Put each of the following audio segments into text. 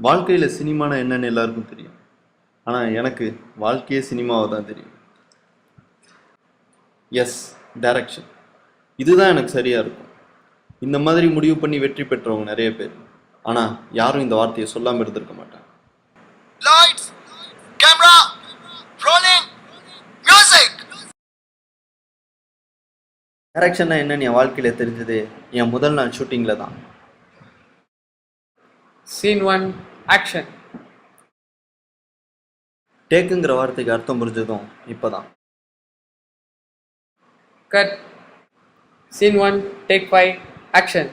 வாழ்க்கையில் சினிமானா என்னன்னு எல்லாருக்கும் தெரியும். ஆனால் எனக்கு வாழ்க்கையே சினிமாவை தான் தெரியும். Yes, direction. இதுதான் எனக்கு சரியாக இருக்கும். இந்த மாதிரி முடிவு பண்ணி வெற்றி பெற்றவங்க நிறைய பேர். ஆனால் யாரும் இந்த வார்த்தையை சொல்லாமல் இருந்திருக்க மாட்டாங்க. Lights, camera, rolling, music. டைரக்ஷன்னா என்னன்னு என் வாழ்க்கையில் தெரிஞ்சது என் முதல் நாள் ஷூட்டிங்கில் தான். Scene 1, action. டேக்குங்கிற வார்த்தைக்கு அர்த்தம் புரிஞ்சதும் இப்போ தான். Cut. Scene 1, take 5, action.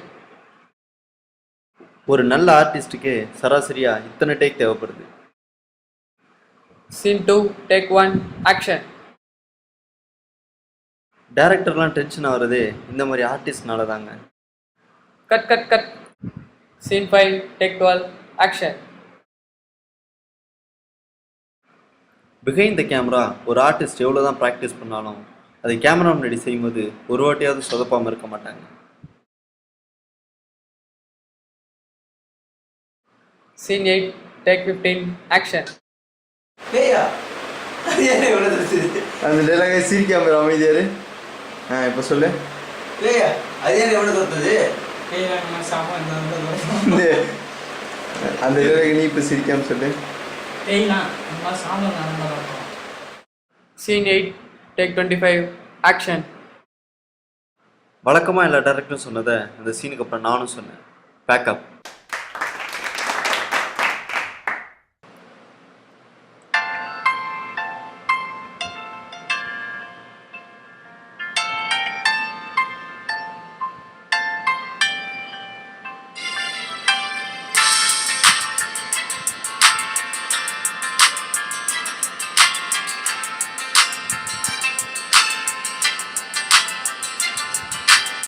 ஒரு நல்ல ஆர்டிஸ்ட்டுக்கு சராசரியாக இத்தனை டேக் தேவைப்படுது. Scene 2, take 1, action. டைரக்டர்லாம் டென்ஷன் ஆகுறதே இந்த மாதிரி ஆர்டிஸ்ட்னால தாங்க. Cut. Scene 5, take 12, action. Behind the camera ஒரு ஆர்டிஸ்ட் எவ்வளோ தான் ப்ராக்டிஸ் பண்ணாலும் அதை கேமரா முன்னாடி செய்யும்போது ஒரு வாட்டியாவது சொதப்பாமல் இருக்க மாட்டாங்க. Scene 8, take 15, action. அந்த டைலாக சிரிக்காம அமைதியாரு. இப்போ சொல்லு. அந்த டைலாக நீ இப்போ சிரிக்காம சொல்லு. Scene 8, take 25, action. வழக்கமாக எல்லா டேரக்டரும் சொன்னதை அந்த சீனுக்கு அப்புறம் நானும் சொன்னேன். பேக்கப்.